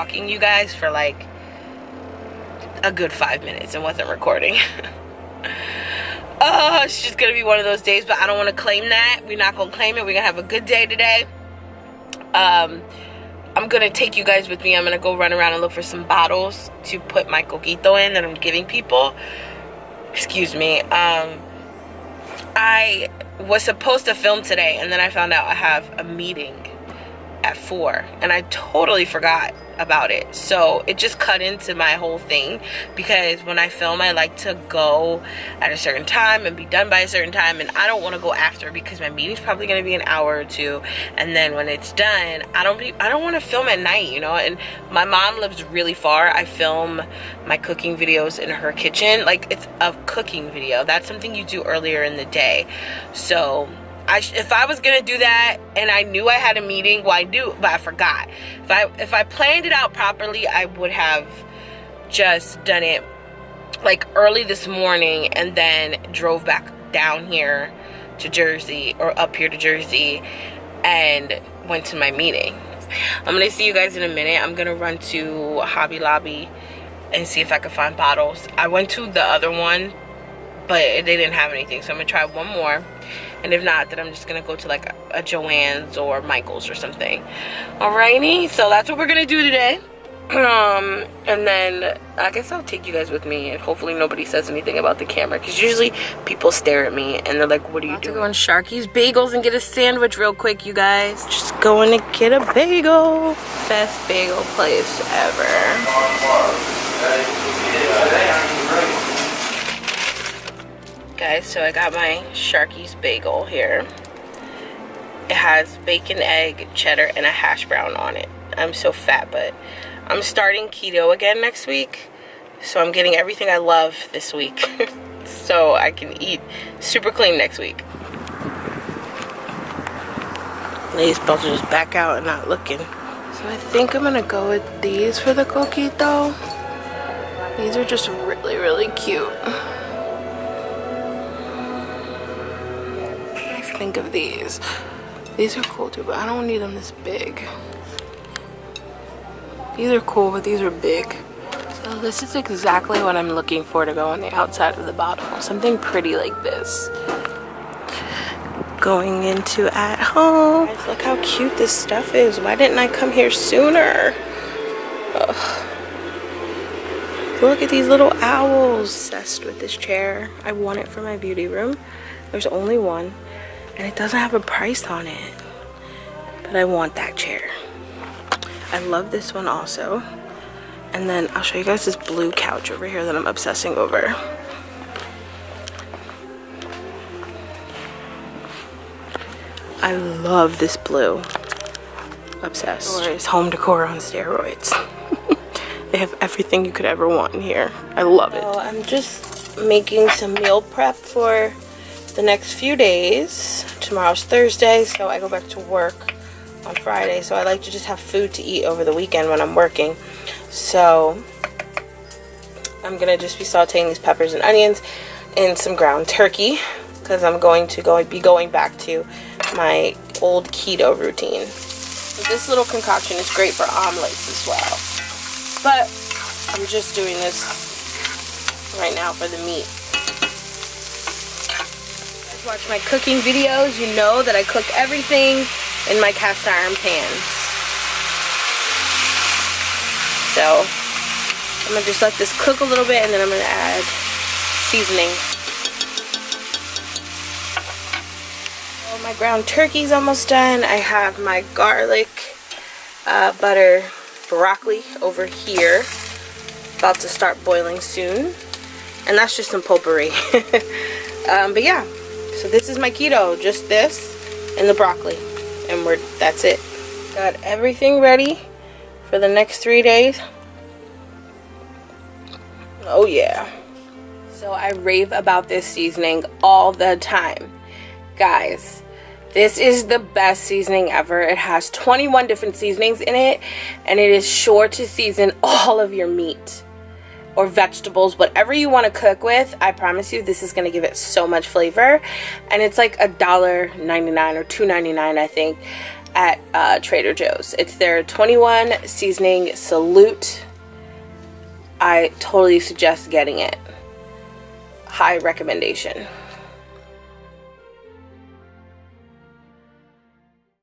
stalking you guys for like a good 5 minutes and wasn't recording. Oh, it's just gonna be one of those days, but I don't want to claim that. We're not gonna claim it. We're gonna have a good day today. I'm gonna take you guys with me. I'm gonna go run around and look for some bottles to put my coquito in that I'm giving people. Excuse me. I was supposed to film today, and then I found out I have a meeting at 4, and I totally forgot about it. So it just cut into my whole thing, because when I film, I like to go at a certain time and be done by a certain time, and I don't want to go after, because my meeting's probably going to be an hour or two, and then when it's done, I don't want to film at night, you know. And my mom lives really far. I film my cooking videos in her kitchen. Like, it's a cooking video. That's something you do earlier in the day. So if I was gonna do that and I knew I had a meeting, well, I do, but I forgot. If I planned it out properly, I would have just done it like early this morning and then drove back down here to Jersey, or up here to Jersey, and went to my meeting. I'm gonna see you guys in a minute. I'm gonna run to Hobby Lobby and see if I can find bottles. I went to the other one, but they didn't have anything, so I'm gonna try one more. And if not, then I'm just gonna go to like a Joann's or Michael's or something. Alrighty, so that's what we're gonna do today. And then I guess I'll take you guys with me, and hopefully nobody says anything about the camera, because usually people stare at me and they're like, what are you doing? Go on Sharky's Bagels and get a sandwich real quick, you guys. Just going to get a bagel. Best bagel place ever. Guys, so I got my Sharky's bagel here. It has bacon, egg, cheddar, and a hash brown on it. I'm so fat, but I'm starting keto again next week, so I'm getting everything I love this week so I can eat super clean next week. Lady's about to just back out and not looking. So I think I'm gonna go with these for the coquito. These are just really, really cute. Think of these. These are cool too, but I don't need them this big. These are cool, but these are big. So this is exactly what I'm looking for to go on the outside of the bottle. Something pretty like this. Going into at home. Guys, look how cute this stuff is. Why didn't I come here sooner? Ugh. Look at these little owls. Obsessed with this chair. I want it for my beauty room. There's only one. And it doesn't have a price on it, but I want that chair. I love this one also. And then I'll show you guys this blue couch over here that I'm obsessing over. I love this blue. Obsessed. Or it's home decor on steroids. They have everything you could ever want in here. I love it. So I'm just making some meal prep for the next few days. Tomorrow's Thursday, so I go back to work on Friday, so I like to just have food to eat over the weekend when I'm working. So I'm gonna just be sauteing these peppers and onions and some ground turkey, because I'm going to be going back to my old keto routine. So this little concoction is great for omelets as well, but I'm just doing this right now for the meat. Watch my cooking videos, you know that I cook everything in my cast iron pans. So I'm gonna just let this cook a little bit, and then I'm gonna add seasoning. So my ground turkey's almost done. I have my garlic, butter, broccoli over here, about to start boiling soon, and that's just some potpourri. But yeah. So this is my keto, just this and the broccoli, and that's it. Got everything ready for the next 3 days. Oh yeah. So I rave about this seasoning all the time. Guys, this is the best seasoning ever. It has 21 different seasonings in it, and it is sure to season all of your meat or vegetables, whatever you want to cook with. I promise you, this is going to give it so much flavor. And it's like $1.99 or $2.99, I think. at Trader Joe's. It's their 21 seasoning salute. I totally suggest getting it. High recommendation.